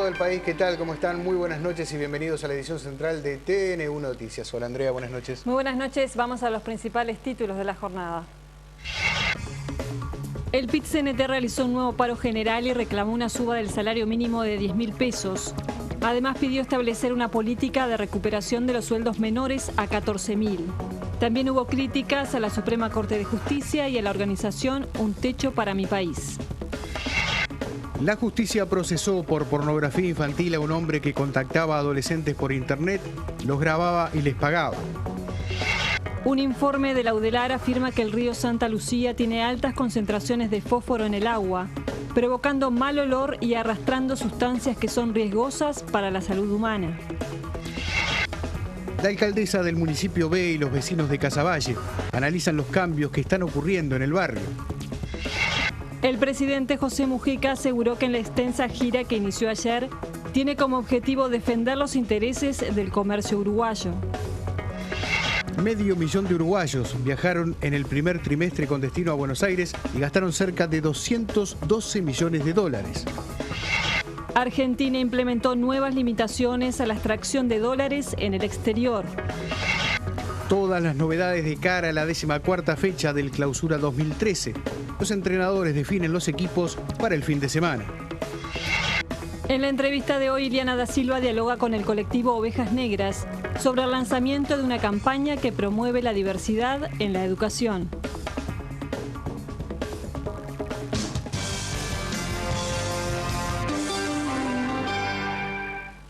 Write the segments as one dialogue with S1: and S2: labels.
S1: todo el país, ¿qué tal? ¿Cómo están? Muy buenas noches y bienvenidos a la edición central de TN1 Noticias. Hola Andrea, buenas noches.
S2: Muy buenas noches, vamos a los principales títulos de la jornada. El PIT-CNT realizó un nuevo paro general y reclamó una suba del salario mínimo de 10.000 pesos. Además pidió establecer una política de recuperación de los sueldos menores a 14.000. También hubo críticas a la Suprema Corte de Justicia y a la organización Un Techo para mi País.
S1: La justicia procesó por pornografía infantil a un hombre que contactaba a adolescentes por internet, los grababa y les pagaba.
S2: Un informe de la UDELAR afirma que el río Santa Lucía tiene altas concentraciones de fósforo en el agua, provocando mal olor y arrastrando sustancias que son riesgosas para la salud humana. La alcaldesa del municipio B y los vecinos de Casaballe analizan los cambios que están ocurriendo en el barrio. El presidente José Mujica aseguró que en la extensa gira que inició ayer tiene como objetivo defender los intereses del comercio uruguayo.
S1: 500.000 de uruguayos viajaron en el primer trimestre con destino a Buenos Aires y gastaron cerca de 212 millones de dólares.
S2: Argentina implementó nuevas limitaciones a la extracción de dólares en el exterior.
S1: Todas las novedades de cara a la 14ª fecha del Clausura 2013. Los entrenadores definen los equipos para el fin de semana.
S2: En la entrevista de hoy, Iliana da Silva dialoga con el colectivo Ovejas Negras sobre el lanzamiento de una campaña que promueve la diversidad en la educación.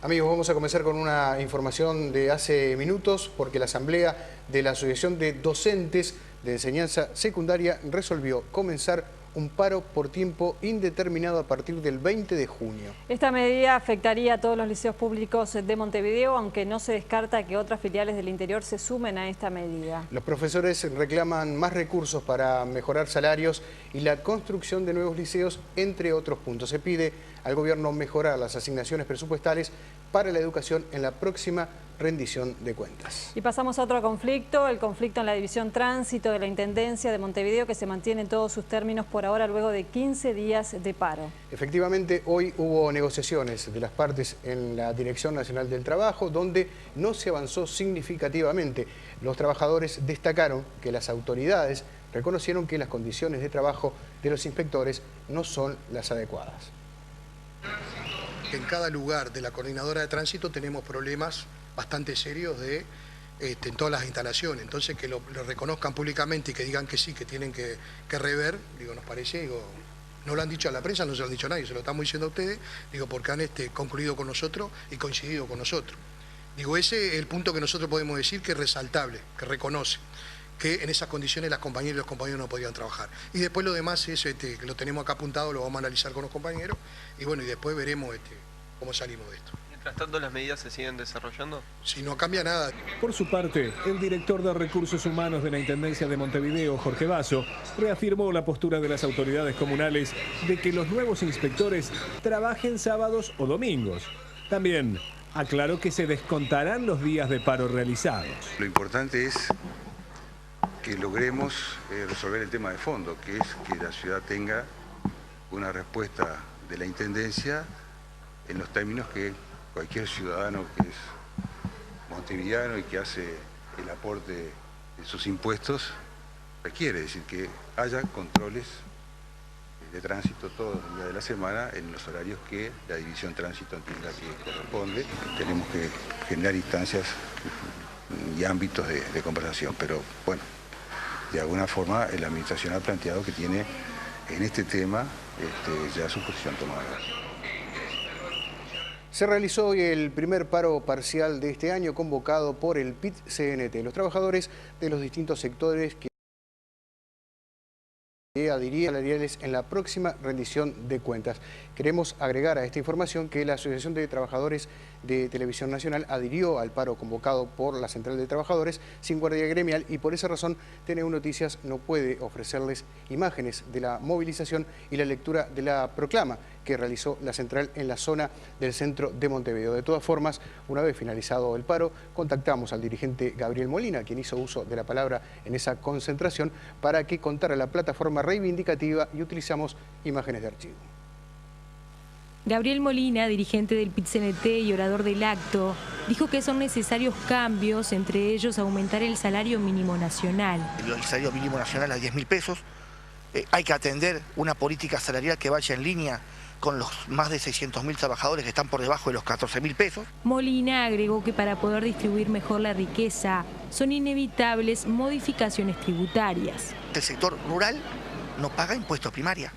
S2: Amigos, vamos a comenzar con una información de hace minutos porque la Asamblea de la Asociación de Docentes de Enseñanza Secundaria resolvió comenzar un paro por tiempo indeterminado a partir del 20 de junio. Esta medida afectaría a todos los liceos públicos de Montevideo, aunque no se descarta que otras filiales del interior se sumen a esta medida. Los profesores reclaman más recursos para mejorar salarios y la construcción de nuevos liceos, entre otros puntos. Se pide al gobierno mejorar las asignaciones presupuestales para la educación en la próxima rendición de cuentas. Y pasamos a otro conflicto, el conflicto en la División Tránsito de la Intendencia de Montevideo, que se mantiene en todos sus términos por ahora luego de 15 días de paro. Efectivamente, hoy hubo negociaciones de las partes en la Dirección Nacional del Trabajo, donde no se avanzó significativamente. Los trabajadores destacaron que las autoridades reconocieron que las condiciones de trabajo de los inspectores no son las adecuadas.
S3: En cada lugar de la coordinadora de tránsito tenemos problemas bastante serios en todas las instalaciones. Entonces que lo reconozcan públicamente y que digan que sí, que tienen que rever, digo, nos parece, digo, no lo han dicho a la prensa, no se lo han dicho a nadie, se lo estamos diciendo a ustedes, digo, porque han concluido con nosotros y coincidido con nosotros. Digo, ese es el punto que nosotros podemos decir que es resaltable, que reconoce que en esas condiciones las compañeras y los compañeros no podían trabajar. Y después lo demás es, que lo tenemos acá apuntado, lo vamos a analizar con los compañeros y bueno, y después veremos cómo salimos de esto.
S4: Mientras tanto, ¿las medidas se siguen desarrollando?
S3: Si no cambia nada.
S5: Por su parte, el director de Recursos Humanos de la Intendencia de Montevideo, Jorge Basso, reafirmó la postura de las autoridades comunales de que los nuevos inspectores trabajen sábados o domingos. También aclaró que se descontarán los días de paro realizados.
S6: Lo importante es que logremos resolver el tema de fondo, que es que la ciudad tenga una respuesta de la Intendencia en los términos que cualquier ciudadano que es montevideano y que hace el aporte de sus impuestos requiere, es decir, que haya controles de tránsito todos los días de la semana en los horarios que la División Tránsito entienda que corresponde. Tenemos que generar instancias y ámbitos de conversación, pero bueno, de alguna forma la Administración ha planteado que tiene en este tema ya su posición tomada.
S1: Se realizó hoy el primer paro parcial de este año convocado por el PIT-CNT. Los trabajadores de los distintos sectores que adhirían salariales en la próxima rendición de cuentas. Queremos agregar a esta información que la Asociación de Trabajadores de Televisión Nacional adhirió al paro convocado por la Central de Trabajadores sin guardia gremial y por esa razón TN1 Noticias no puede ofrecerles imágenes de la movilización y la lectura de la proclama que realizó la central en la zona del centro de Montevideo. De todas formas, una vez finalizado el paro, contactamos al dirigente Gabriel Molina, quien hizo uso de la palabra en esa concentración, para que contara la plataforma reivindicativa y utilizamos imágenes de archivo.
S7: Gabriel Molina, dirigente del PIT-CNT y orador del acto, dijo que son necesarios cambios, entre ellos aumentar el salario mínimo nacional.
S8: El salario mínimo nacional a 10.000 pesos. Hay que atender una política salarial que vaya en línea con los más de 600.000 trabajadores que están por debajo de los 14.000 pesos.
S7: Molina agregó que para poder distribuir mejor la riqueza son inevitables modificaciones tributarias.
S8: El sector rural no paga impuestos primaria.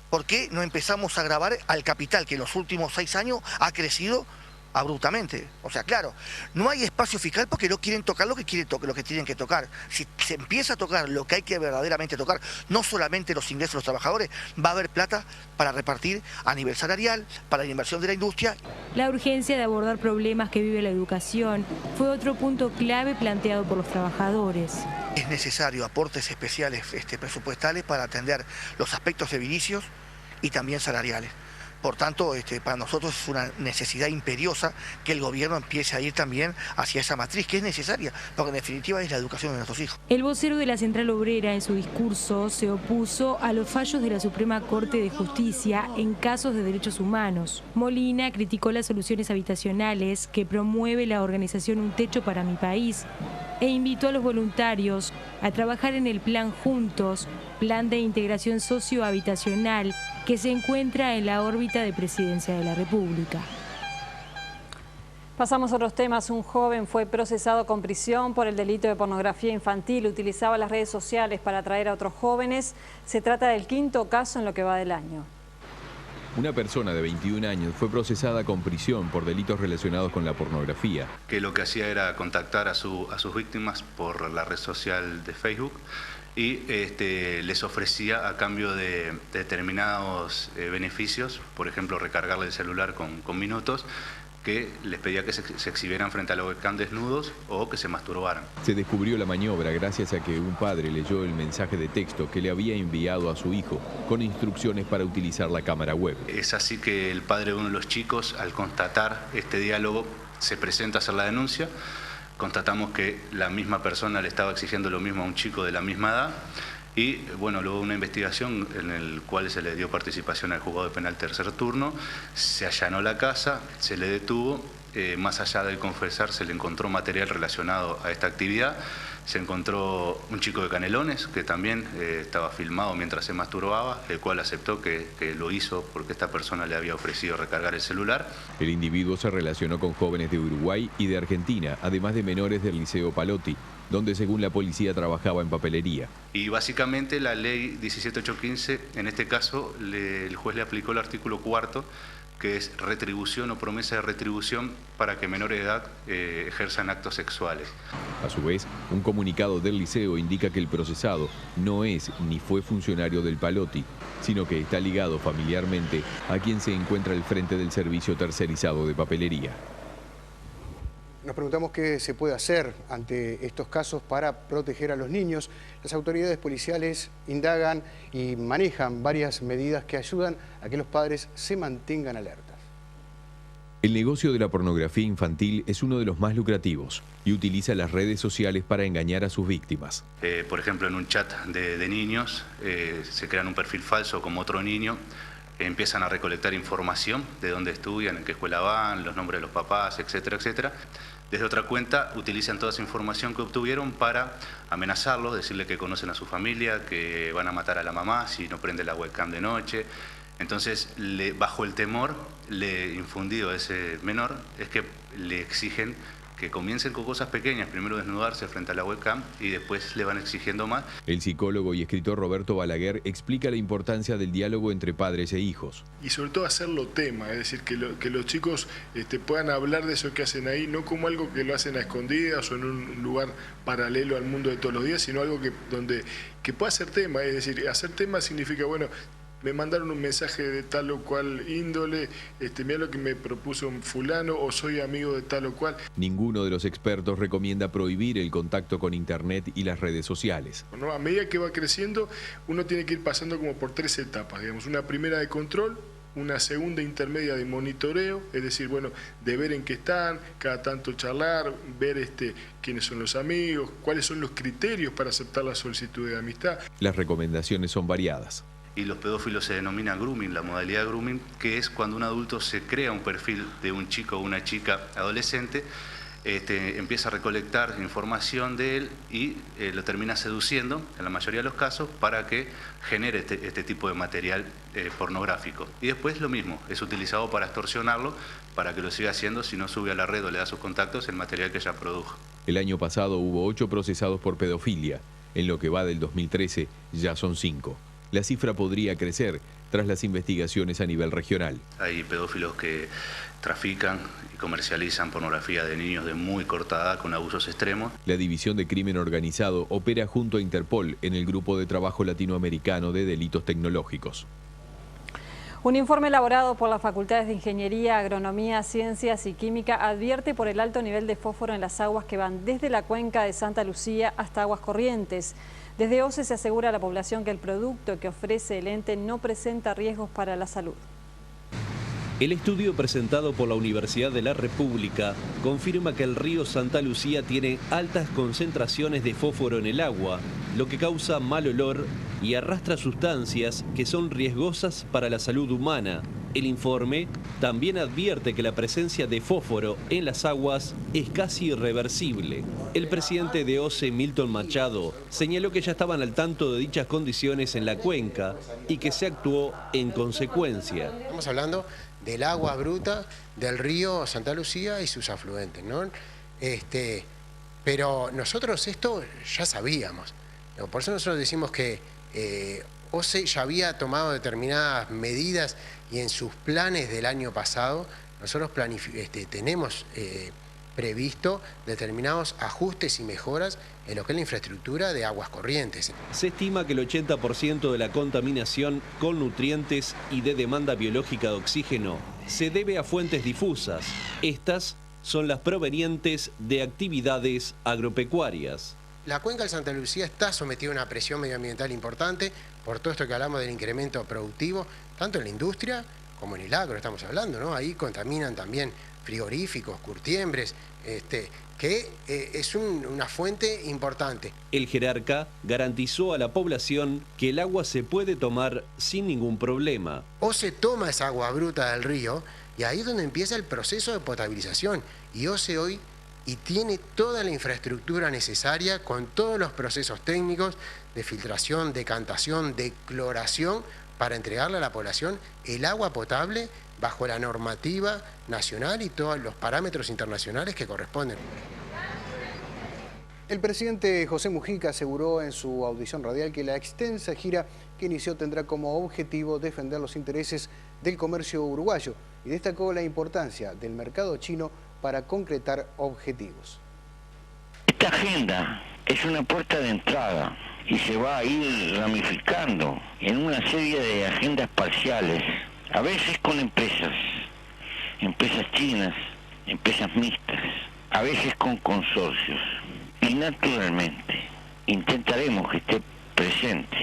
S8: ¿Por qué no empezamos a gravar al capital que en los últimos 6 años ha crecido abruptamente? O sea, claro, no hay espacio fiscal porque no quieren tocar lo que tienen que tocar. Si se empieza a tocar lo que hay que verdaderamente tocar, no solamente los ingresos de los trabajadores, va a haber plata para repartir a nivel salarial, para la inversión de la industria.
S7: La urgencia de abordar problemas que vive la educación fue otro punto clave planteado por los trabajadores.
S8: Es necesario aportes especiales presupuestales para atender los aspectos edilicios y también salariales. Por tanto, para nosotros es una necesidad imperiosa que el gobierno empiece a ir también hacia esa matriz, que es necesaria, porque en definitiva es la educación de nuestros hijos.
S7: El vocero de la Central Obrera en su discurso se opuso a los fallos de la Suprema Corte de Justicia en casos de derechos humanos. Molina criticó las soluciones habitacionales que promueve la organización Un Techo para Mi País e invitó a los voluntarios a trabajar en el Plan Juntos, plan de integración sociohabitacional que se encuentra en la órbita de Presidencia de la República.
S9: Pasamos a otros temas. Un joven fue procesado con prisión por el delito de pornografía infantil. Utilizaba las redes sociales para atraer a otros jóvenes. Se trata del 5º caso en lo que va del año.
S5: Una persona de 21 años fue procesada con prisión por delitos relacionados con la pornografía.
S10: Que lo que hacía era contactar a sus víctimas por la red social de Facebook y les ofrecía a cambio de determinados beneficios, por ejemplo recargarle el celular con minutos, que les pedía que se exhibieran frente a la webcam desnudos o que se masturbaran.
S5: Se descubrió la maniobra gracias a que un padre leyó el mensaje de texto que le había enviado a su hijo con instrucciones para utilizar la cámara web.
S10: Es así que el padre de uno de los chicos, al constatar este diálogo, se presenta a hacer la denuncia. Constatamos que la misma persona le estaba exigiendo lo mismo a un chico de la misma edad y bueno, luego una investigación en el cual se le dio participación al juzgado de penal tercer turno, se allanó la casa, se le detuvo, más allá del confesar se le encontró material relacionado a esta actividad, se encontró un chico de Canelones que también estaba filmado mientras se masturbaba, el cual aceptó que lo hizo porque esta persona le había ofrecido recargar el celular.
S5: El individuo se relacionó con jóvenes de Uruguay y de Argentina, además de menores del Liceo Palotti, donde según la policía trabajaba en papelería.
S10: Y básicamente la ley 17815, en este caso el juez le aplicó el artículo 4, que es retribución o promesa de retribución para que menores de edad ejerzan actos sexuales.
S5: A su vez, un comunicado del liceo indica que el procesado no es ni fue funcionario del Palotti, sino que está ligado familiarmente a quien se encuentra al frente del servicio tercerizado de papelería.
S1: Nos preguntamos qué se puede hacer ante estos casos para proteger a los niños. Las autoridades policiales indagan y manejan varias medidas que ayudan a que los padres se mantengan alertas.
S5: El negocio de la pornografía infantil es uno de los más lucrativos y utiliza las redes sociales para engañar a sus víctimas.
S10: Por ejemplo, en un chat de niños se crean un perfil falso como otro niño, empiezan a recolectar información de dónde estudian, en qué escuela van, los nombres de los papás, etcétera, etcétera. Desde otra cuenta utilizan toda esa información que obtuvieron para amenazarlos, decirle que conocen a su familia, que van a matar a la mamá si no prende la webcam de noche. Entonces, bajo el temor infundido a ese menor, es que le exigen que comiencen con cosas pequeñas, primero desnudarse frente a la webcam y después le van exigiendo más.
S5: El psicólogo y escritor Roberto Balaguer explica la importancia del diálogo entre padres e hijos.
S11: Y sobre todo hacerlo tema, es decir, que los chicos puedan hablar de eso que hacen ahí, no como algo que lo hacen a escondidas o en un lugar paralelo al mundo de todos los días, sino algo que pueda ser tema. Es decir, hacer tema significa, bueno, me mandaron un mensaje de tal o cual índole, mira lo que me propuso un fulano o soy amigo de tal o cual.
S5: Ninguno de los expertos recomienda prohibir el contacto con Internet y las redes sociales.
S11: ¿No? A medida que va creciendo, uno tiene que ir pasando como por 3 etapas, digamos, una primera de control, una segunda intermedia de monitoreo, es decir, bueno, de ver en qué están, cada tanto charlar, ver quiénes son los amigos, cuáles son los criterios para aceptar la solicitud de amistad.
S5: Las recomendaciones son variadas.
S10: y los pedófilos se denomina grooming, la modalidad grooming, que es cuando un adulto se crea un perfil de un chico o una chica adolescente, empieza a recolectar información de él y lo termina seduciendo, en la mayoría de los casos, para que genere este tipo de material pornográfico. Y después lo mismo, es utilizado para extorsionarlo, para que lo siga haciendo si no sube a la red o le da sus contactos el material que ya produjo.
S12: El año pasado hubo 8 procesados por pedofilia. En lo que va del 2013 ya son 5. La cifra podría crecer tras las investigaciones a nivel regional.
S10: Hay pedófilos que trafican y comercializan pornografía de niños de muy corta edad con abusos extremos.
S12: La División de Crimen Organizado opera junto a Interpol en el Grupo de Trabajo Latinoamericano de Delitos Tecnológicos.
S9: Un informe elaborado por las Facultades de Ingeniería, Agronomía, Ciencias y Química advierte por el alto nivel de fósforo en las aguas que van desde la cuenca de Santa Lucía hasta Aguas Corrientes. Desde OCE se asegura a la población que el producto que ofrece el ente no presenta riesgos para la salud.
S13: El estudio presentado por la Universidad de la República confirma que el río Santa Lucía tiene altas concentraciones de fósforo en el agua, lo que causa mal olor y arrastra sustancias que son riesgosas para la salud humana. El informe también advierte que la presencia de fósforo en las aguas es casi irreversible. El presidente de OCE, Milton Machado, señaló que ya estaban al tanto de dichas condiciones en la cuenca y que se actuó en consecuencia.
S14: Estamos hablando del agua bruta del río Santa Lucía y sus afluentes, ¿no? Pero nosotros esto ya sabíamos. Por eso nosotros decimos que OCE ya había tomado determinadas medidas y en sus planes del año pasado nosotros tenemos previsto determinados ajustes y mejoras en lo que es la infraestructura de aguas corrientes.
S13: Se estima que el 80% de la contaminación con nutrientes y de demanda biológica de oxígeno se debe a fuentes difusas. Estas son las provenientes de actividades agropecuarias.
S14: La cuenca de Santa Lucía está sometida a una presión medioambiental importante por todo esto que hablamos del incremento productivo, tanto en la industria como en el agro estamos hablando, ¿no? Ahí contaminan también frigoríficos, curtiembres, que es una fuente importante.
S13: El jerarca garantizó a la población que el agua se puede tomar sin ningún problema.
S14: O se toma esa agua bruta del río y ahí es donde empieza el proceso de potabilización. Y OCE hoy tiene toda la infraestructura necesaria con todos los procesos técnicos de filtración, decantación, de cloración para entregarle a la población el agua potable bajo la normativa nacional y todos los parámetros internacionales que corresponden.
S1: El presidente José Mujica aseguró en su audición radial que la extensa gira que inició tendrá como objetivo defender los intereses del comercio uruguayo y destacó la importancia del mercado chino para concretar objetivos.
S15: Esta agenda es una puerta de entrada y se va a ir ramificando en una serie de agendas parciales, a veces con empresas chinas, empresas mixtas, a veces con consorcios. Y naturalmente intentaremos que esté presente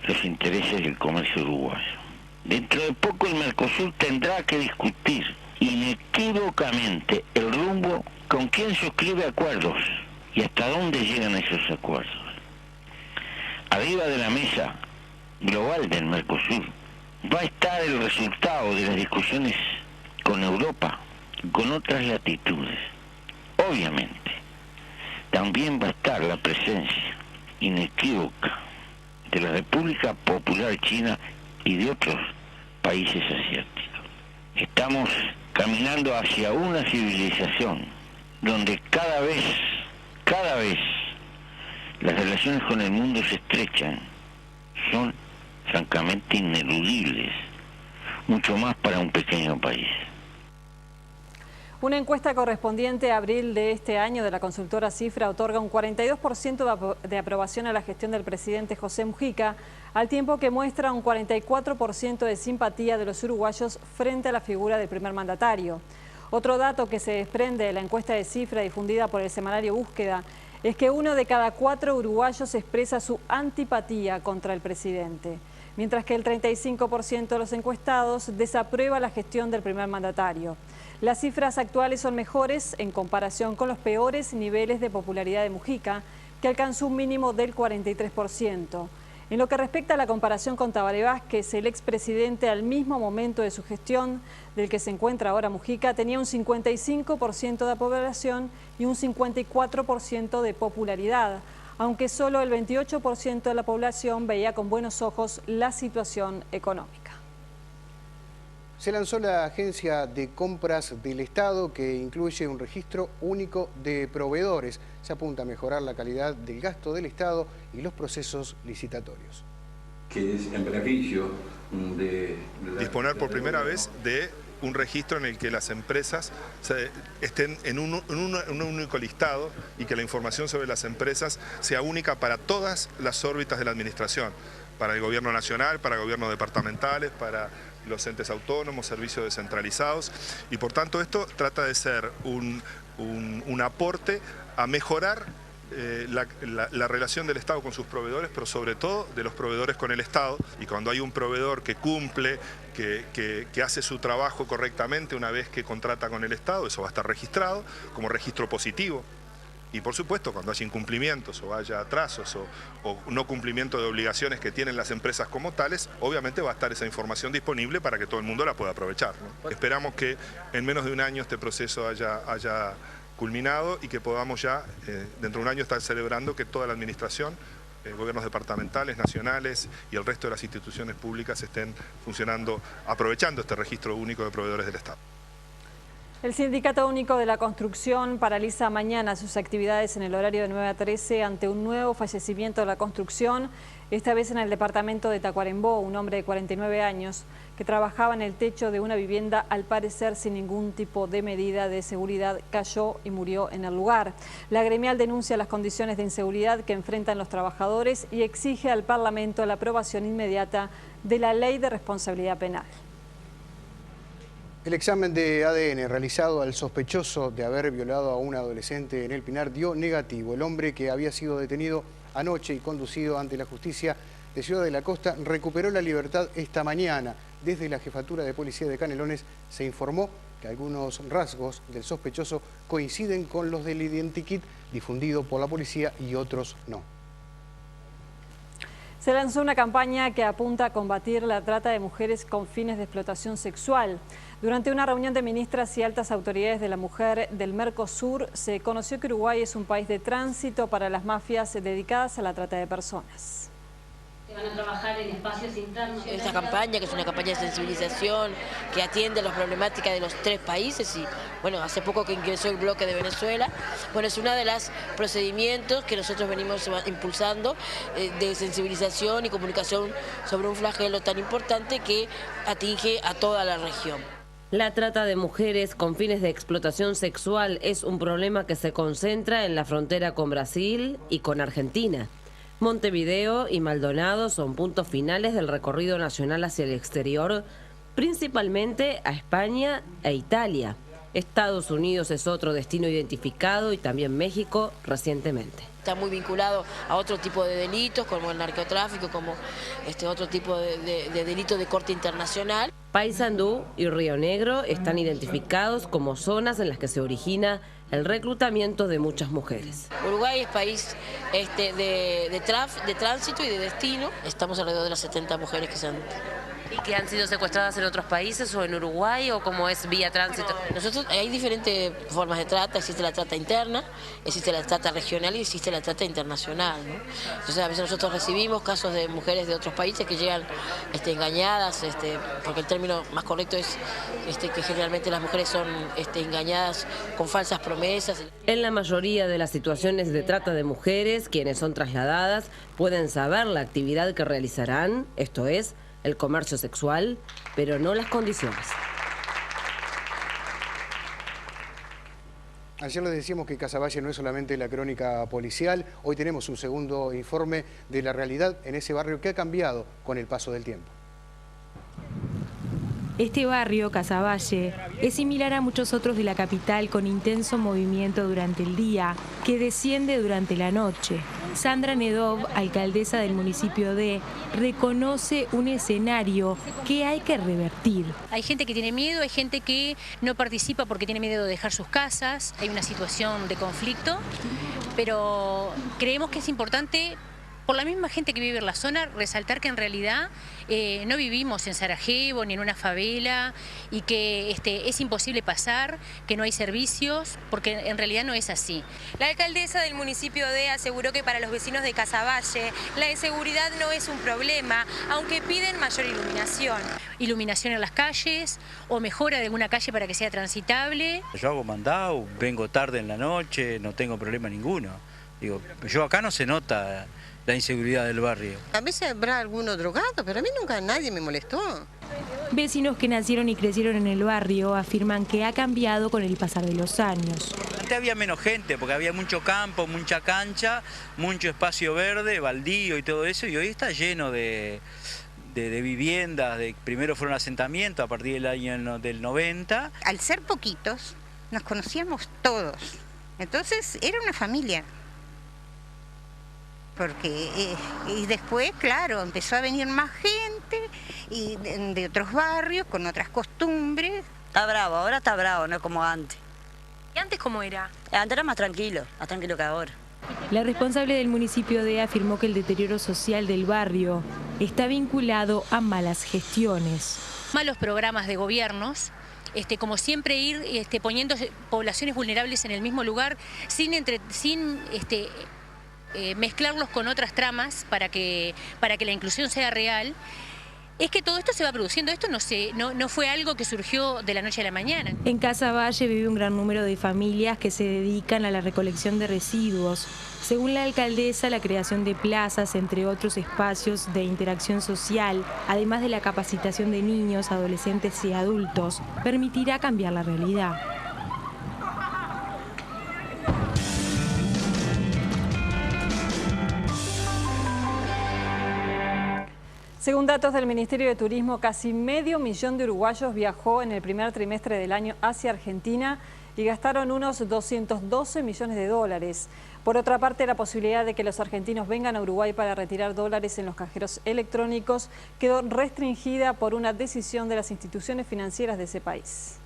S15: los intereses del comercio uruguayo. Dentro de poco el Mercosur tendrá que discutir inequívocamente el rumbo con quién suscribe acuerdos y hasta dónde llegan esos acuerdos. Arriba de la mesa global del Mercosur va a estar el resultado de las discusiones con Europa y con otras latitudes. Obviamente, también va a estar la presencia inequívoca de la República Popular China y de otros países asiáticos. Estamos caminando hacia una civilización donde cada vez las relaciones con el mundo se estrechan, son francamente ineludibles, mucho más para un pequeño país.
S9: Una encuesta correspondiente a abril de este año de la consultora Cifra otorga un 42% de aprobación a la gestión del presidente José Mujica, al tiempo que muestra un 44% de simpatía de los uruguayos frente a la figura del primer mandatario. Otro dato que se desprende de la encuesta de Cifra difundida por el semanario Búsqueda es que 1 de cada 4 uruguayos expresa su antipatía contra el presidente, mientras que el 35% de los encuestados desaprueba la gestión del primer mandatario. Las cifras actuales son mejores en comparación con los peores niveles de popularidad de Mujica, que alcanzó un mínimo del 43%. En lo que respecta a la comparación con Tabaré Vázquez, el expresidente al mismo momento de su gestión del que se encuentra ahora Mujica tenía un 55% de población y un 54% de popularidad, aunque solo el 28% de la población veía con buenos ojos la situación económica.
S1: Se lanzó la Agencia de Compras del Estado, que incluye un registro único de proveedores. Se apunta a mejorar la calidad del gasto del Estado y los procesos licitatorios.
S16: Que es en beneficio de...
S17: Disponer por primera vez de un registro en el que las empresas estén en un único listado y que la información sobre las empresas sea única para todas las órbitas de la administración, para el gobierno nacional, para gobiernos departamentales, para los entes autónomos, servicios descentralizados, y por tanto esto trata de ser un aporte a mejorar la relación del Estado con sus proveedores, pero sobre todo de los proveedores con el Estado, y cuando hay un proveedor que cumple, que hace su trabajo correctamente una vez que contrata con el Estado, eso va a estar registrado como registro positivo. Y por supuesto, cuando haya incumplimientos o haya atrasos o no cumplimiento de obligaciones que tienen las empresas como tales, obviamente va a estar esa información disponible para que todo el mundo la pueda aprovechar, ¿no? Esperamos que en menos de un año este proceso haya culminado y que podamos ya, dentro de un año, estar celebrando que toda la administración, gobiernos departamentales, nacionales y el resto de las instituciones públicas estén funcionando, aprovechando este registro único de proveedores del Estado.
S9: El Sindicato Único de la Construcción paraliza mañana sus actividades en el horario de 9 a 13 ante un nuevo fallecimiento de la construcción, esta vez en el departamento de Tacuarembó. Un hombre de 49 años que trabajaba en el techo de una vivienda, al parecer sin ningún tipo de medida de seguridad, cayó y murió en el lugar. La gremial denuncia las condiciones de inseguridad que enfrentan los trabajadores y exige al Parlamento la aprobación inmediata de la Ley de Responsabilidad Penal.
S1: El examen de ADN realizado al sospechoso de haber violado a una adolescente en El Pinar dio negativo. El hombre, que había sido detenido anoche y conducido ante la justicia de Ciudad de la Costa, recuperó la libertad esta mañana. Desde la Jefatura de Policía de Canelones se informó que algunos rasgos del sospechoso coinciden con los del identikit difundido por la policía y otros no.
S9: Se lanzó una campaña que apunta a combatir la trata de mujeres con fines de explotación sexual. Durante una reunión de ministras y altas autoridades de la mujer del Mercosur, se conoció que Uruguay es un país de tránsito para las mafias dedicadas a la trata de personas.
S18: Van a trabajar en espacios internos.
S19: Esta campaña, que es una campaña de sensibilización que atiende a las problemáticas de los 3 países, y bueno, hace poco que ingresó el bloque de Venezuela, bueno, es uno de los procedimientos que nosotros venimos impulsando de sensibilización y comunicación sobre un flagelo tan importante que atinge a toda la región.
S20: La trata de mujeres con fines de explotación sexual es un problema que se concentra en la frontera con Brasil y con Argentina. Montevideo y Maldonado son puntos finales del recorrido nacional hacia el exterior, principalmente a España e Italia. Estados Unidos es otro destino identificado, y también México recientemente.
S19: Está muy vinculado a otro tipo de delitos, como el narcotráfico, como otro tipo de delitos de corte internacional.
S20: Paysandú y Río Negro están identificados como zonas en las que se origina el reclutamiento de muchas mujeres.
S19: Uruguay es país de tránsito y de destino. Estamos alrededor de las 70 mujeres que se han...
S20: ¿Y que han sido secuestradas en otros países o en Uruguay, o cómo es vía tránsito?
S19: Nosotros, hay diferentes formas de trata. Existe la trata interna, existe la trata regional y existe la trata internacional, ¿no? Entonces a veces nosotros recibimos casos de mujeres de otros países que llegan engañadas, porque el término más correcto es que generalmente las mujeres son engañadas con falsas promesas.
S20: En la mayoría de las situaciones de trata de mujeres, quienes son trasladadas pueden saber la actividad que realizarán, esto es, el comercio sexual, pero no las condiciones.
S1: Ayer les decíamos que Casaballe no es solamente la crónica policial. Hoy tenemos un segundo informe de la realidad en ese barrio que ha cambiado con el paso del tiempo.
S7: Este barrio, Casaballe, es similar a muchos otros de la capital, con intenso movimiento durante el día, que desciende durante la noche. Sandra Nedov, alcaldesa del municipio de, reconoce un escenario que hay que revertir.
S18: Hay gente que tiene miedo, hay gente que no participa porque tiene miedo de dejar sus casas, hay una situación de conflicto, pero creemos que es importante por la misma gente que vive en la zona, resaltar que en realidad no vivimos en Sarajevo ni en una favela y que es imposible pasar, que no hay servicios, porque en realidad no es así.
S21: La alcaldesa del municipio de aseguró que para los vecinos de Casaballe la inseguridad no es un problema, aunque piden mayor iluminación.
S18: Iluminación en las calles o mejora de alguna calle para que sea transitable.
S22: Yo hago mandado, vengo tarde en la noche, no tengo problema ninguno. Digo, yo acá no se nota la inseguridad del barrio.
S23: A veces habrá alguno drogado, pero a mí nunca nadie me molestó.
S7: Vecinos que nacieron y crecieron en el barrio afirman que ha cambiado con el pasar de los años.
S22: Antes había menos gente porque había mucho campo, mucha cancha, mucho espacio verde, baldío y todo eso, y hoy está lleno de viviendas. Primero fueron asentamientos a partir del año del 90.
S23: Al ser poquitos, nos conocíamos todos. Entonces era una familia. Y después, claro, empezó a venir más gente y de otros barrios, con otras costumbres.
S24: Está bravo, ahora está bravo, no es como antes.
S21: ¿Y antes cómo era?
S24: Antes era más tranquilo que ahora.
S7: La responsable del municipio de afirmó que el deterioro social del barrio está vinculado a malas gestiones.
S18: Malos programas de gobiernos. Como siempre ir poniendo poblaciones vulnerables en el mismo lugar sin mezclarlos con otras tramas para que la inclusión sea real. Es que todo esto se va produciendo, esto no fue algo que surgió de la noche a la mañana.
S7: En Casaballe vive un gran número de familias que se dedican a la recolección de residuos. Según la alcaldesa, la creación de plazas, entre otros espacios de interacción social, además de la capacitación de niños, adolescentes y adultos, permitirá cambiar la realidad.
S9: Según datos del Ministerio de Turismo, casi 500 000 de uruguayos viajó en el primer trimestre del año hacia Argentina y gastaron unos 212 millones de dólares. Por otra parte, la posibilidad de que los argentinos vengan a Uruguay para retirar dólares en los cajeros electrónicos quedó restringida por una decisión de las instituciones financieras de ese país.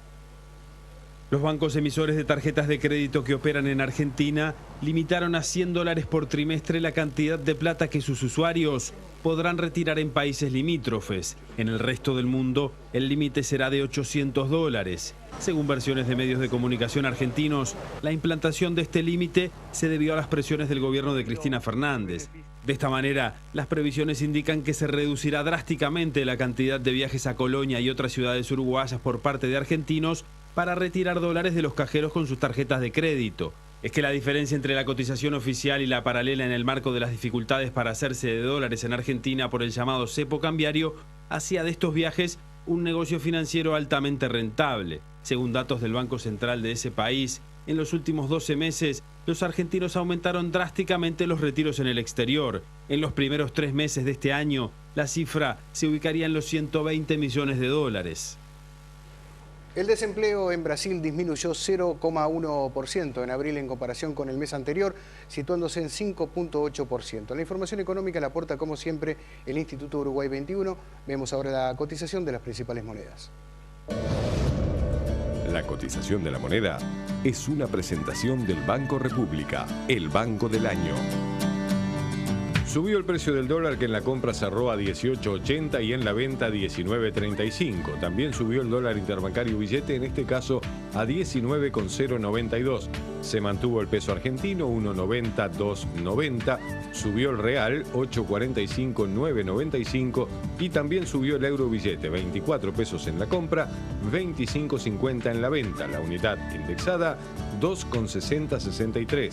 S5: Los bancos emisores de tarjetas de crédito que operan en Argentina limitaron a $100 por trimestre la cantidad de plata que sus usuarios podrán retirar en países limítrofes. En el resto del mundo, el límite será de $800. Según versiones de medios de comunicación argentinos, la implantación de este límite se debió a las presiones del gobierno de Cristina Fernández. De esta manera, las previsiones indican que se reducirá drásticamente la cantidad de viajes a Colonia y otras ciudades uruguayas por parte de argentinos para retirar dólares de los cajeros con sus tarjetas de crédito. Es que la diferencia entre la cotización oficial y la paralela en el marco de las dificultades para hacerse de dólares en Argentina por el llamado cepo cambiario hacía de estos viajes un negocio financiero altamente rentable. Según datos del Banco Central de ese país, en los últimos 12 meses, los argentinos aumentaron drásticamente los retiros en el exterior. En los primeros 3 meses de este año, la cifra se ubicaría en los 120 millones de dólares.
S1: El desempleo en Brasil disminuyó 0,1% en abril en comparación con el mes anterior, situándose en 5,8%. La información económica la aporta, como siempre, el Instituto Uruguay 21. Vemos ahora la cotización de las principales monedas.
S25: La cotización de la moneda es una presentación del Banco República, el banco del año. Subió el precio del dólar, que en la compra cerró a 18.80 y en la venta a 19.35. También subió el dólar interbancario billete, en este caso a 19,092. Se mantuvo el peso argentino 1,90, 2,90. Subió el real 8,45, 9,95 y también subió el euro billete, 24 pesos en la compra, 25,50 en la venta. La unidad indexada 2,6063.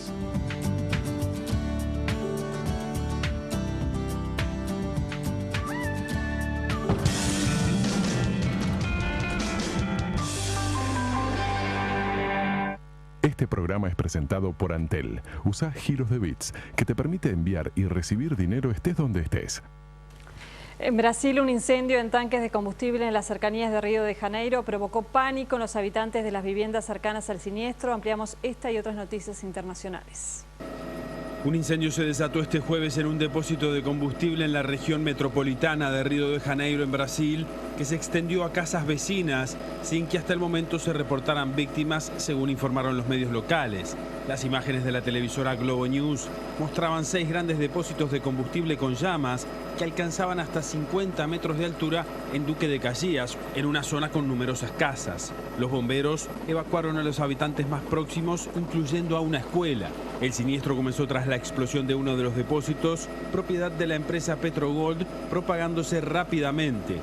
S25: Este programa es presentado por Antel. Usa giros de bits que te permite enviar y recibir dinero estés donde estés.
S9: En Brasil, un incendio en tanques de combustible en las cercanías de Río de Janeiro provocó pánico en los habitantes de las viviendas cercanas al siniestro. Ampliamos esta y otras noticias internacionales.
S5: Un incendio se desató este jueves en un depósito de combustible en la región metropolitana de Río de Janeiro, en Brasil, que se extendió a casas vecinas sin que hasta el momento se reportaran víctimas, según informaron los medios locales.
S2: Las imágenes de la televisora Globo News mostraban 6 grandes depósitos de combustible con llamas que alcanzaban hasta 50 metros de altura en Duque de Caxias, en una zona con numerosas casas. Los bomberos evacuaron a los habitantes más próximos, incluyendo a una escuela. El siniestro comenzó tras la explosión de uno de los depósitos, propiedad de la empresa Petrogold, propagándose rápidamente.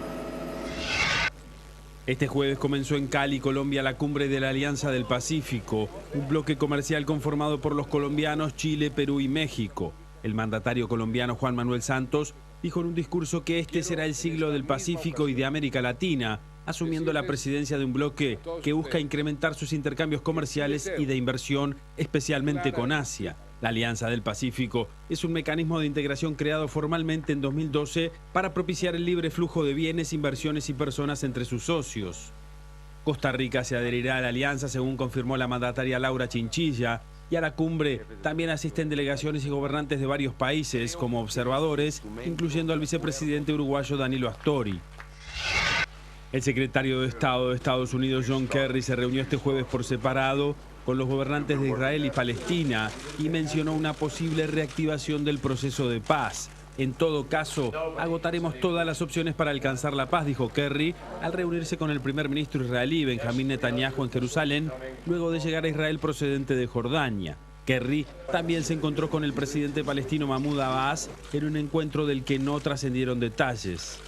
S2: Este jueves comenzó en Cali, Colombia, la cumbre de la Alianza del Pacífico, un bloque comercial conformado por los colombianos, Chile, Perú y México. El mandatario colombiano Juan Manuel Santos dijo en un discurso que este será el siglo del Pacífico y de América Latina, asumiendo la presidencia de un bloque que busca incrementar sus intercambios comerciales y de inversión, especialmente con Asia. La Alianza del Pacífico es un mecanismo de integración creado formalmente en 2012 para propiciar el libre flujo de bienes, inversiones y personas entre sus socios. Costa Rica se adherirá a la alianza, según confirmó la mandataria Laura Chinchilla, y a la cumbre también asisten delegaciones y gobernantes de varios países como observadores, incluyendo al vicepresidente uruguayo Danilo Astori. El secretario de Estado de Estados Unidos, John Kerry, se reunió este jueves por separado con los gobernantes de Israel y Palestina y mencionó una posible reactivación del proceso de paz. En todo caso, agotaremos todas las opciones para alcanzar la paz, dijo Kerry, al reunirse con el primer ministro israelí Benjamín Netanyahu en Jerusalén, luego de llegar a Israel procedente de Jordania. Kerry también se encontró con el presidente palestino Mahmoud Abbas en un encuentro del que no trascendieron detalles.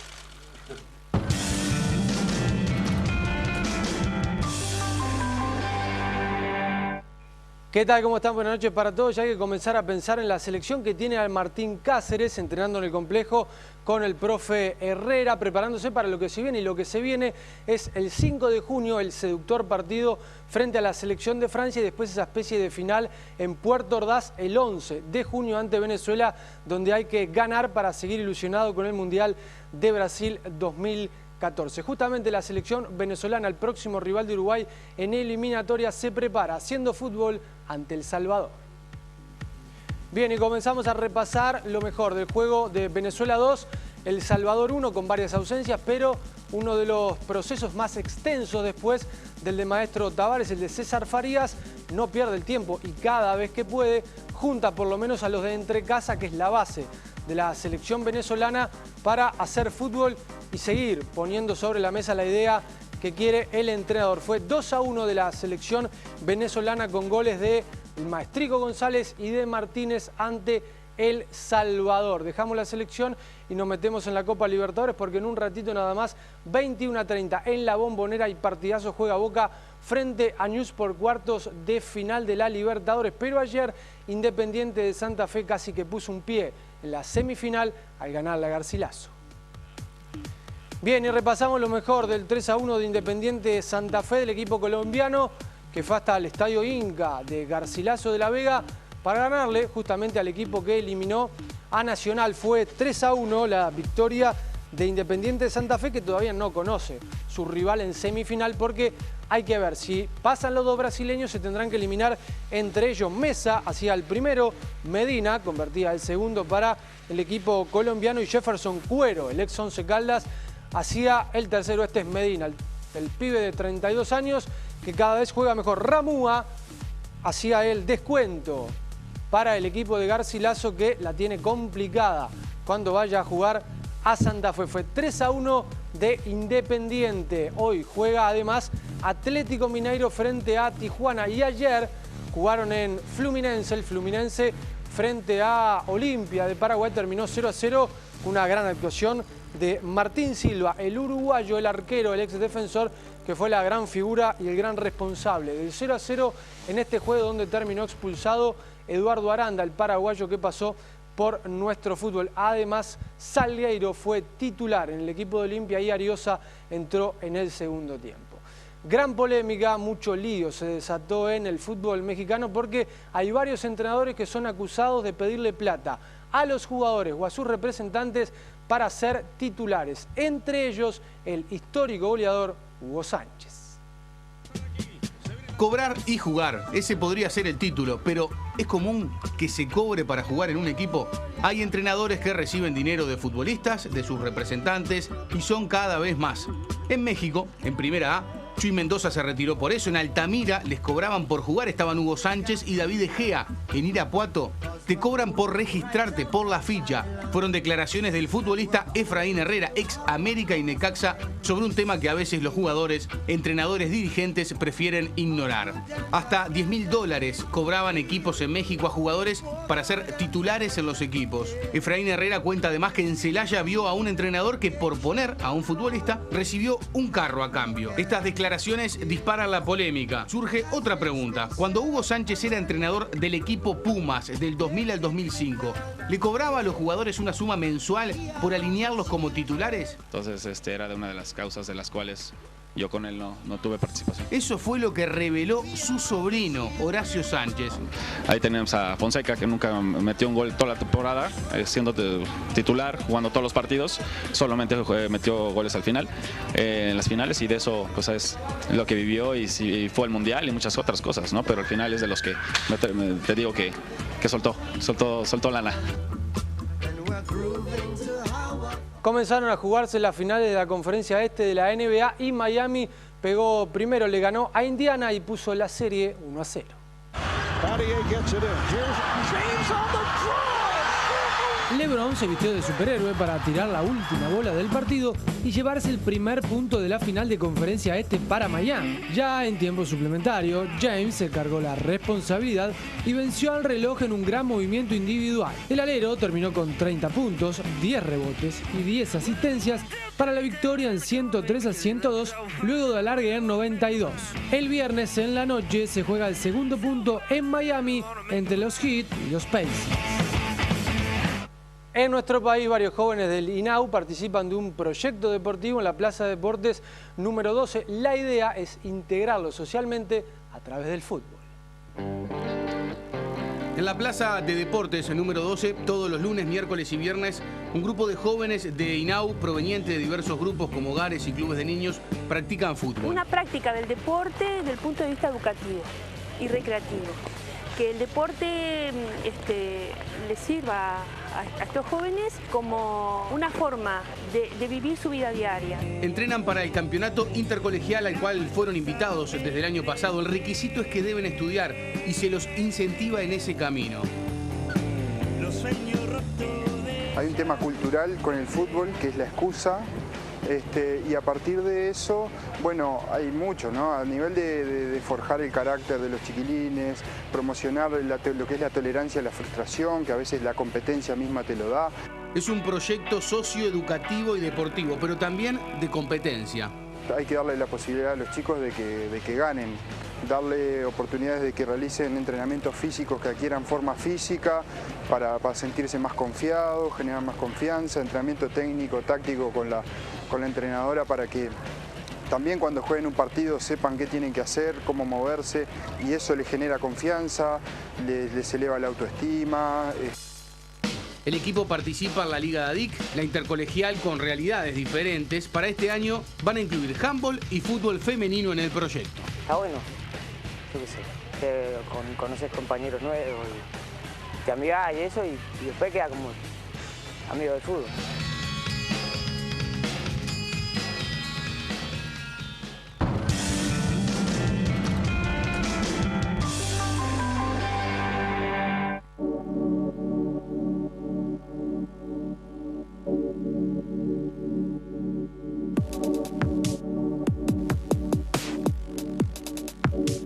S3: ¿Qué tal? ¿Cómo están? Buenas noches para todos. Ya hay que comenzar a pensar en la selección que tiene al Martín Cáceres entrenando en el complejo con el profe Herrera, preparándose para lo que se viene. Y lo que se viene es el 5 de junio, el seductor partido frente a la selección de Francia y después esa especie de final en Puerto Ordaz el 11 de junio ante Venezuela, donde hay que ganar para seguir ilusionado con el Mundial de Brasil 2014. Justamente la selección venezolana, el próximo rival de Uruguay en eliminatoria, se prepara haciendo fútbol ante El Salvador. Bien, y comenzamos a repasar lo mejor del juego de Venezuela 2, El Salvador 1, con varias ausencias, pero uno de los procesos más extensos después del de Maestro Tavares, el de César Farías, no pierde el tiempo y cada vez que puede junta por lo menos a los de Entrecasa, que es la base de la selección venezolana, para hacer fútbol y seguir poniendo sobre la mesa la idea que quiere el entrenador. Fue 2-1 de la selección venezolana con goles de Maestrico González y de Martínez ante El Salvador. Dejamos la selección y nos metemos en la Copa Libertadores porque en un ratito nada más, 21:30 en la Bombonera y partidazo, juega Boca frente a News por cuartos de final de la Libertadores. Pero ayer Independiente de Santa Fe casi que puso un pie en la semifinal al ganar la Garcilaso. Bien, y repasamos lo mejor del 3-1 de Independiente Santa Fe, del equipo colombiano, que fue hasta el Estadio Inca de Garcilaso de la Vega para ganarle justamente al equipo que eliminó a Nacional. Fue 3-1 la victoria de Independiente Santa Fe, que todavía no conoce su rival en semifinal, porque hay que ver si pasan los dos brasileños, se tendrán que eliminar entre ellos. Mesa hacía el primero, Medina convertía el segundo para el equipo colombiano y Jefferson Cuero, el ex Once Caldas, hacía el tercero. Este es Medina, el pibe de 32 años que cada vez juega mejor. Ramúa hacía el descuento para el equipo de Garcilaso, que la tiene complicada cuando vaya a jugar a Santa Fe. Fue 3-1 de Independiente. Hoy juega además Atlético Mineiro frente a Tijuana y ayer jugaron en Fluminense. El Fluminense frente a Olimpia de Paraguay terminó 0-0, una gran actuación de Martín Silva, el uruguayo, el arquero, el ex defensor, que fue la gran figura y el gran responsable del 0-0 en este juego, donde terminó expulsado Eduardo Aranda, el paraguayo que pasó por nuestro fútbol. Además, Salgueiro fue titular en el equipo de Olimpia y Ariosa entró en el segundo tiempo. Gran polémica, mucho lío se desató en el fútbol mexicano porque hay varios entrenadores que son acusados de pedirle plata a los jugadores o a sus representantes para ser titulares. Entre ellos, el histórico goleador Hugo Sánchez.
S4: Cobrar y jugar, ese podría ser el título, pero ¿es común que se cobre para jugar en un equipo? Hay entrenadores que reciben dinero de futbolistas, de sus representantes, y son cada vez más. En México, en Primera A, Chuy Mendoza se retiró por eso. En Altamira les cobraban por jugar, estaban Hugo Sánchez y David Egea. En Irapuato te cobran por registrarte, por la ficha. Fueron declaraciones del futbolista Efraín Herrera, ex América y Necaxa, sobre un tema que a veces los jugadores, entrenadores, dirigentes prefieren ignorar. Hasta $10.000 cobraban equipos en México a jugadores para ser titulares en los equipos. Efraín Herrera cuenta además que en Celaya vio a un entrenador que por poner a un futbolista recibió un carro a cambio. Estas declaraciones disparan la polémica. Surge otra pregunta. Cuando Hugo Sánchez era entrenador del equipo Pumas del 2000 al 2005, ¿le cobraba a los jugadores una suma mensual por alinearlos como titulares?
S6: Entonces era de una de las causas de las cuales yo con él no tuve participación.
S4: Eso fue lo que reveló su sobrino, Horacio Sánchez.
S6: Ahí tenemos a Fonseca, que nunca metió un gol toda la temporada, siendo titular, jugando todos los partidos. Solamente metió goles al final, en las finales, y de eso pues es lo que vivió y fue al Mundial y muchas otras cosas, ¿no? Pero al final es de los que te digo que soltó lana.
S3: Comenzaron a jugarse las finales de la conferencia este de la NBA y Miami pegó primero, le ganó a Indiana y puso la serie 1-0. LeBron se vistió de superhéroe para tirar la última bola del partido y llevarse el primer punto de la final de conferencia este para Miami. Ya en tiempo suplementario, James se cargó la responsabilidad y venció al reloj en un gran movimiento individual. El alero terminó con 30 puntos, 10 rebotes y 10 asistencias para la victoria en 103-102 luego de alargue en 92. El viernes en la noche se juega el segundo punto en Miami entre los Heat y los Pacers. En nuestro país, varios jóvenes del INAU participan de un proyecto deportivo en la Plaza de Deportes número 12. La idea es integrarlo socialmente a través del fútbol.
S4: En la Plaza de Deportes número 12, todos los lunes, miércoles y viernes, un grupo de jóvenes de INAU provenientes de diversos grupos como hogares y clubes de niños practican fútbol.
S8: Una práctica del deporte desde el punto de vista educativo y recreativo. Que el deporte le sirva a estos jóvenes como una forma de vivir su vida diaria.
S4: Entrenan para el campeonato intercolegial al cual fueron invitados desde el año pasado. El requisito es que deben estudiar y se los incentiva en ese camino.
S10: Hay un tema cultural con el fútbol que es la excusa. Y a partir de eso, bueno, hay mucho, ¿no? A nivel de forjar el carácter de los chiquilines, promocionar lo que es la tolerancia a la frustración, que a veces la competencia misma te lo da.
S4: Es un proyecto socioeducativo y deportivo, pero también de competencia.
S10: Hay que darle la posibilidad a los chicos de que ganen, darle oportunidades de que realicen entrenamientos físicos, que adquieran forma física para sentirse más confiados, generar más confianza, entrenamiento técnico, táctico con la entrenadora para que también cuando jueguen un partido sepan qué tienen que hacer, cómo moverse, y eso les genera confianza, les eleva la autoestima.
S4: El equipo participa en la Liga de ADIC, la intercolegial con realidades diferentes. Para este año van a incluir handball y fútbol femenino en el proyecto.
S11: Está bueno, yo qué sé, conoces compañeros nuevos, te amigás y eso, y después queda como amigo del fútbol.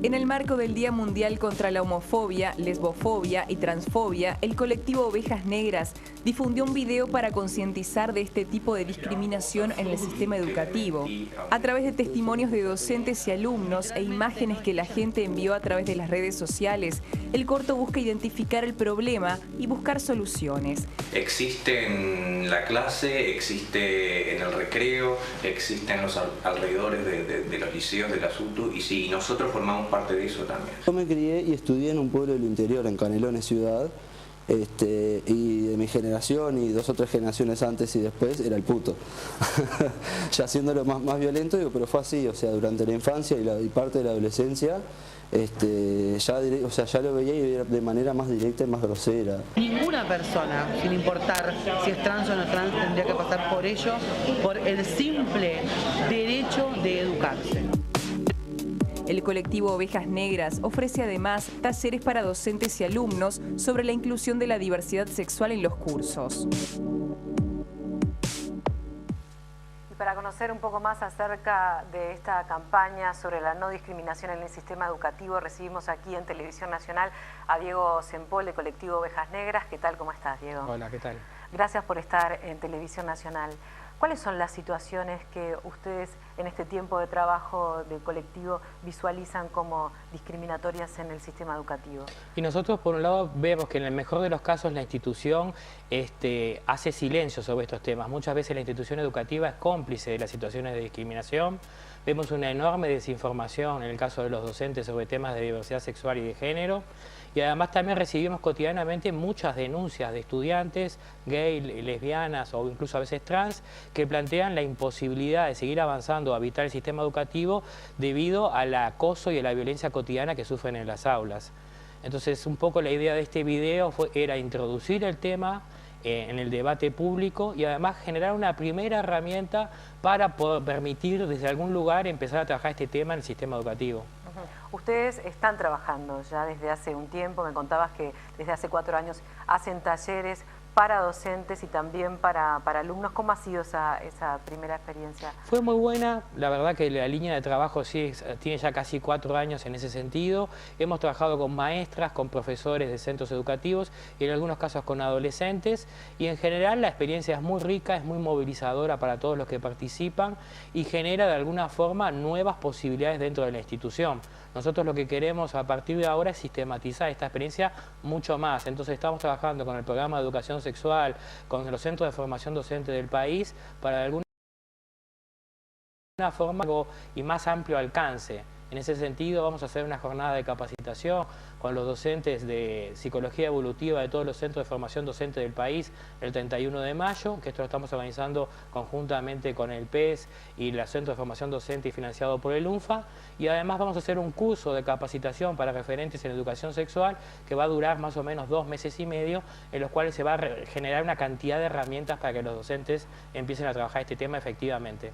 S12: En el marco del Día Mundial contra la Homofobia, Lesbofobia y Transfobia, el colectivo Ovejas Negras difundió un video para concientizar de este tipo de discriminación en el sistema educativo. A través de testimonios de docentes y alumnos e imágenes que la gente envió a través de las redes sociales, el corto busca identificar el problema y buscar soluciones.
S26: Existe en la clase, existe en el recreo, existe en los alrededores de los liceos de la SUTU, y sí, nosotros formamos parte de eso también.
S27: Yo me crié y estudié en un pueblo del interior, en Canelones ciudad, y de mi generación y 2 o 3 generaciones antes y después era el puto. Ya haciéndolo más violento, digo, pero fue así, o sea, durante la infancia y parte de la adolescencia, ya lo veía y de manera más directa y más grosera.
S28: Ninguna persona, sin importar si es trans o no trans, tendría que pasar por ello, por el simple derecho de educarse.
S12: El colectivo Ovejas Negras ofrece además talleres para docentes y alumnos sobre la inclusión de la diversidad sexual en los cursos.
S13: Para conocer un poco más acerca de esta campaña sobre la no discriminación en el sistema educativo, recibimos aquí en Televisión Nacional a Diego Sempol, del colectivo Ovejas Negras. ¿Qué tal? ¿Cómo estás, Diego?
S14: Hola, ¿qué tal?
S13: Gracias por estar en Televisión Nacional. ¿Cuáles son las situaciones que ustedes en este tiempo de trabajo del colectivo visualizan como discriminatorias en el sistema educativo?
S14: Y nosotros, por un lado, vemos que en el mejor de los casos la institución hace silencio sobre estos temas. Muchas veces la institución educativa es cómplice de las situaciones de discriminación. Vemos una enorme desinformación en el caso de los docentes sobre temas de diversidad sexual y de género. Y además también recibimos cotidianamente muchas denuncias de estudiantes gay, lesbianas o incluso a veces trans que plantean la imposibilidad de seguir avanzando a habitar el sistema educativo debido al acoso y a la violencia cotidiana que sufren en las aulas. Entonces, un poco la idea de este video era introducir el tema en el debate público y además generar una primera herramienta para poder permitir desde algún lugar empezar a trabajar este tema en el sistema educativo.
S13: Ustedes están trabajando ya desde hace un tiempo, me contabas que desde hace 4 años hacen talleres para docentes y también para alumnos. ¿Cómo ha sido esa primera experiencia?
S14: Fue muy buena, la verdad que la línea de trabajo sí tiene ya casi 4 años en ese sentido. Hemos trabajado con maestras, con profesores de centros educativos y en algunos casos con adolescentes, y en general la experiencia es muy rica, es muy movilizadora para todos los que participan y genera de alguna forma nuevas posibilidades dentro de la institución. Nosotros lo que queremos a partir de ahora es sistematizar esta experiencia mucho más. Entonces estamos trabajando con el programa de educación sexual, con los centros de formación docente del país, para de alguna forma y más amplio alcance. En ese sentido vamos a hacer una jornada de capacitación con los docentes de psicología evolutiva de todos los centros de formación docente del país el 31 de mayo, que esto lo estamos organizando conjuntamente con el PES y el Centro de Formación Docente y financiado por el UNFA, y además vamos a hacer un curso de capacitación para referentes en educación sexual que va a durar más o menos 2 meses y medio, en los cuales se va a generar una cantidad de herramientas para que los docentes empiecen a trabajar este tema efectivamente.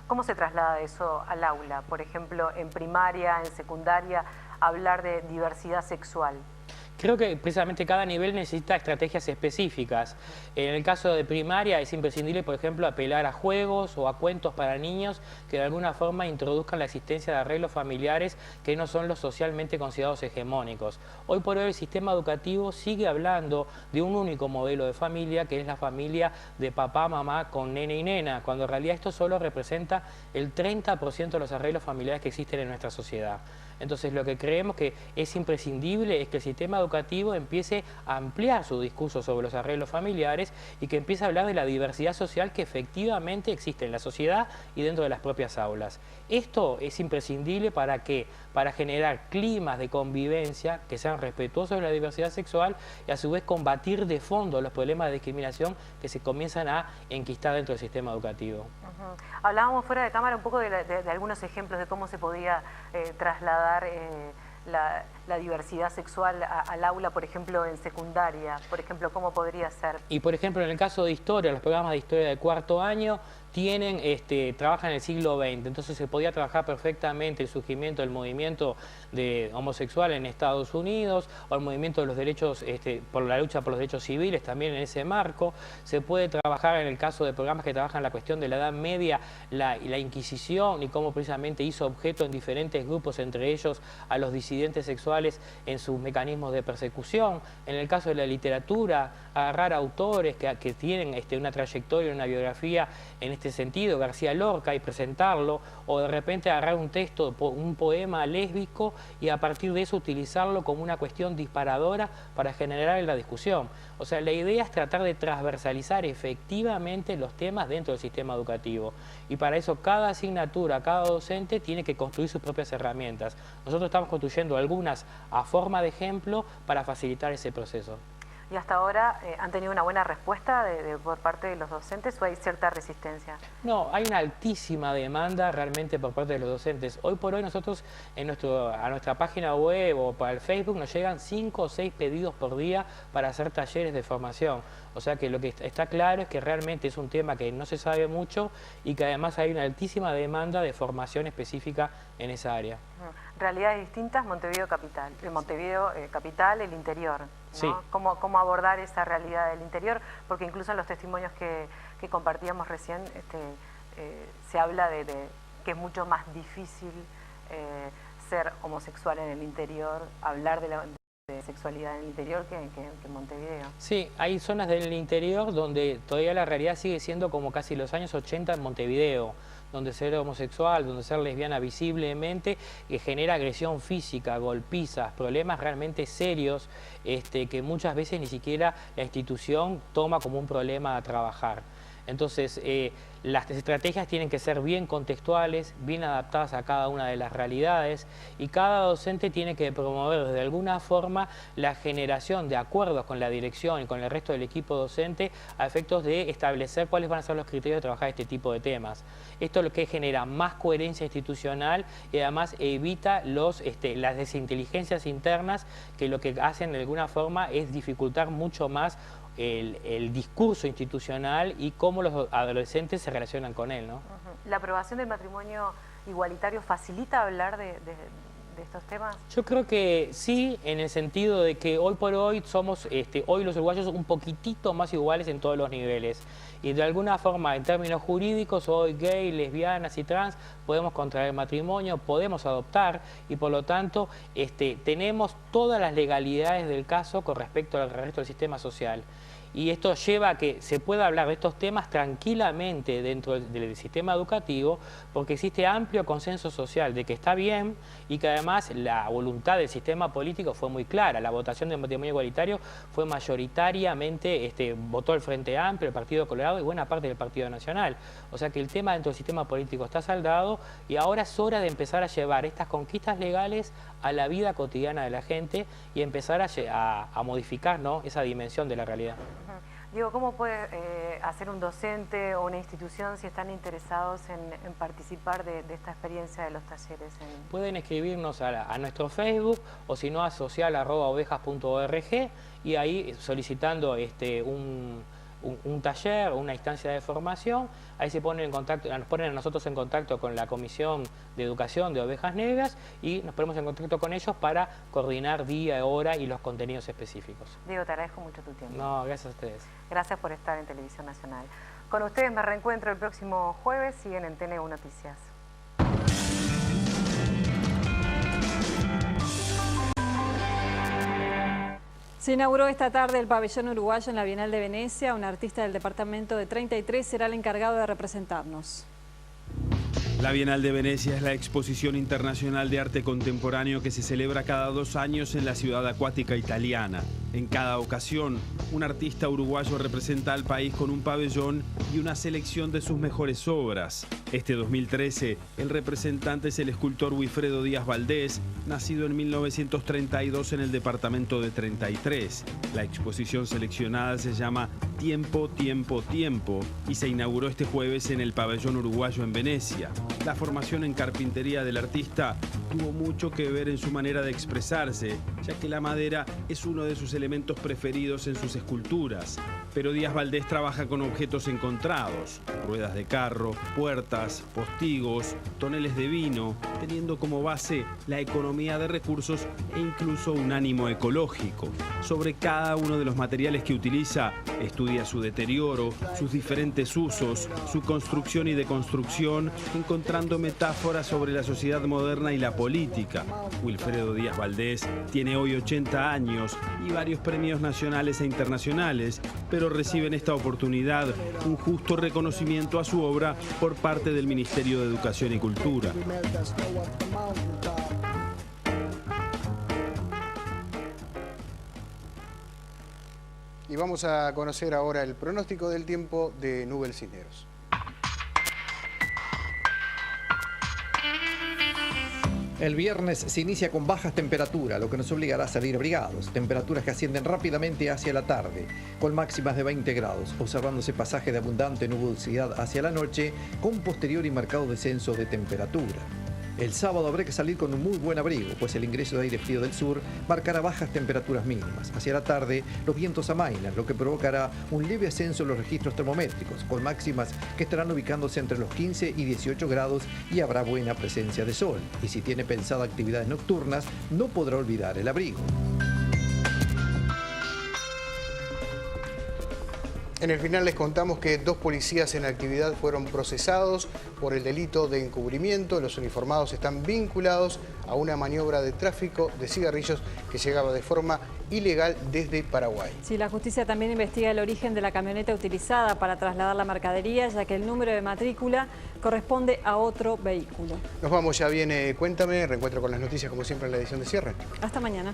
S13: ¿Cómo se traslada eso al aula? Por ejemplo, en primaria, en secundaria, hablar de diversidad sexual.
S14: Creo que precisamente cada nivel necesita estrategias específicas. En el caso de primaria es imprescindible, por ejemplo, apelar a juegos o a cuentos para niños que de alguna forma introduzcan la existencia de arreglos familiares que no son los socialmente considerados hegemónicos. Hoy por hoy el sistema educativo sigue hablando de un único modelo de familia, que es la familia de papá, mamá con nene y nena, cuando en realidad esto solo representa el 30% de los arreglos familiares que existen en nuestra sociedad. Entonces lo que creemos que es imprescindible es que el sistema educativo empiece a ampliar su discurso sobre los arreglos familiares y que empiece a hablar de la diversidad social que efectivamente existe en la sociedad y dentro de las propias aulas. Esto es imprescindible ¿para qué? Para generar climas de convivencia que sean respetuosos de la diversidad sexual y a su vez combatir de fondo los problemas de discriminación que se comienzan a enquistar dentro del sistema educativo.
S13: Hablábamos fuera de cámara un poco de algunos ejemplos de cómo se podía trasladar la diversidad sexual al aula, por ejemplo, en secundaria. Por ejemplo, ¿cómo podría ser?
S14: Y por ejemplo, en el caso de historia, los programas de historia de 4º año trabajan en el siglo XX, entonces se podía trabajar perfectamente el surgimiento del movimiento homosexual en Estados Unidos o el movimiento de los derechos, por la lucha por los derechos civiles también en ese marco. Se puede trabajar en el caso de programas que trabajan la cuestión de la Edad Media, la Inquisición y cómo precisamente hizo objeto en diferentes grupos, entre ellos a los disidentes sexuales en sus mecanismos de persecución. En el caso de la literatura, agarrar autores que tienen una trayectoria, una biografía en este sentido, García Lorca, y presentarlo, o de repente agarrar un texto, un poema lésbico y a partir de eso utilizarlo como una cuestión disparadora para generar la discusión. O sea, la idea es tratar de transversalizar efectivamente los temas dentro del sistema educativo y para eso cada asignatura, cada docente tiene que construir sus propias herramientas. Nosotros estamos construyendo algunas a forma de ejemplo para facilitar ese proceso.
S13: ¿Y hasta ahora han tenido una buena respuesta por parte de los docentes o hay cierta resistencia?
S14: No, hay una altísima demanda realmente por parte de los docentes. Hoy por hoy nosotros a nuestra página web o para el Facebook nos llegan 5 o 6 pedidos por día para hacer talleres de formación. O sea que lo que está claro es que realmente es un tema que no se sabe mucho y que además hay una altísima demanda de formación específica en esa área.
S13: Realidades distintas, Montevideo capital, capital, el interior, ¿no?
S14: Sí.
S13: ¿Cómo abordar esa realidad del interior? Porque incluso en los testimonios que compartíamos recién se habla de que es mucho más difícil ser homosexual en el interior, hablar de sexualidad en el interior que en Montevideo.
S14: Sí, hay zonas del interior donde todavía la realidad sigue siendo como casi los años 80 en Montevideo, donde ser homosexual, donde ser lesbiana visiblemente genera agresión física, golpizas, problemas realmente serios que muchas veces ni siquiera la institución toma como un problema a trabajar. Entonces, las estrategias tienen que ser bien contextuales, bien adaptadas a cada una de las realidades y cada docente tiene que promover de alguna forma la generación de acuerdos con la dirección y con el resto del equipo docente a efectos de establecer cuáles van a ser los criterios de trabajar este tipo de temas. Esto es lo que genera más coherencia institucional y además evita las desinteligencias internas que lo que hacen de alguna forma es dificultar mucho más el discurso institucional y cómo los adolescentes se relacionan con él, ¿no?
S13: ¿La aprobación del matrimonio igualitario facilita hablar de estos temas?
S14: Yo creo que sí, en el sentido de que hoy por hoy somos, hoy los uruguayos un poquitito más iguales en todos los niveles. Y de alguna forma, en términos jurídicos, hoy gay, lesbianas y trans podemos contraer matrimonio, podemos adoptar y por lo tanto tenemos todas las legalidades del caso con respecto al resto del sistema social. Y esto lleva a que se pueda hablar de estos temas tranquilamente dentro del sistema educativo porque existe amplio consenso social de que está bien y que además la voluntad del sistema político fue muy clara. La votación del matrimonio igualitario fue mayoritariamente, votó el Frente Amplio, el Partido Colorado y buena parte del Partido Nacional. O sea que el tema dentro del sistema político está saldado y ahora es hora de empezar a llevar estas conquistas legales a la vida cotidiana de la gente y empezar a modificar, ¿no?, esa dimensión de la realidad.
S13: Diego, ¿cómo puede hacer un docente o una institución si están interesados en participar de esta experiencia de los talleres?
S14: Pueden escribirnos a nuestro Facebook o si no a social@ovejas.org y ahí solicitando un taller, una instancia de formación, ahí se ponen en contacto, nos ponen a nosotros en contacto con la Comisión de Educación de Ovejas Negras y nos ponemos en contacto con ellos para coordinar día, hora y los contenidos específicos.
S13: Diego, te agradezco mucho tu tiempo.
S14: No, gracias a ustedes.
S13: Gracias por estar en Televisión Nacional. Con ustedes me reencuentro el próximo jueves, siguen en TNU Noticias.
S9: Se inauguró esta tarde el pabellón uruguayo en la Bienal de Venecia. Un artista del departamento de 33 será el encargado de representarnos.
S2: La Bienal de Venecia es la exposición internacional de arte contemporáneo que se celebra cada 2 años en la ciudad acuática italiana. En cada ocasión, un artista uruguayo representa al país con un pabellón y una selección de sus mejores obras. Este 2013, el representante es el escultor Wilfredo Díaz Valdés, nacido en 1932 en el departamento de 33. La exposición seleccionada se llama Tiempo, Tiempo, Tiempo y se inauguró este jueves en el pabellón uruguayo en Venecia. La formación en carpintería del artista tuvo mucho que ver en su manera de expresarse, ya que la madera es uno de sus elementos preferidos en sus esculturas. Pero Díaz Valdés trabaja con objetos encontrados, ruedas de carro, puertas, postigos, toneles de vino, teniendo como base la economía de recursos e incluso un ánimo ecológico. Sobre cada uno de los materiales que utiliza, estudia su deterioro, sus diferentes usos, su construcción y deconstrucción, encontrando metáforas sobre la sociedad moderna y la política. Wilfredo Díaz Valdés tiene hoy 80 años y varios premios nacionales e internacionales, pero recibe en esta oportunidad un justo reconocimiento a su obra por parte del Ministerio de Educación y Cultura.
S1: Y vamos a conocer ahora el pronóstico del tiempo de Nubel Cisneros.
S15: El viernes se inicia con bajas temperaturas, lo que nos obligará a salir abrigados. Temperaturas que ascienden rápidamente hacia la tarde, con máximas de 20 grados, observándose pasaje de abundante nubosidad hacia la noche, con posterior y marcado descenso de temperatura. El sábado habrá que salir con un muy buen abrigo, pues el ingreso de aire frío del sur marcará bajas temperaturas mínimas. Hacia la tarde, los vientos amainan, lo que provocará un leve ascenso en los registros termométricos, con máximas que estarán ubicándose entre los 15 y 18 grados y habrá buena presencia de sol. Y si tiene pensada actividades nocturnas, no podrá olvidar el abrigo.
S1: En el final les contamos que 2 policías en actividad fueron procesados por el delito de encubrimiento. Los uniformados están vinculados a una maniobra de tráfico de cigarrillos que llegaba de forma ilegal desde Paraguay.
S9: Sí, la justicia también investiga el origen de la camioneta utilizada para trasladar la mercadería, ya que el número de matrícula corresponde a otro vehículo.
S1: Nos vamos, ya viene Cuéntame, reencuentro con las noticias como siempre en la edición de cierre.
S9: Hasta mañana.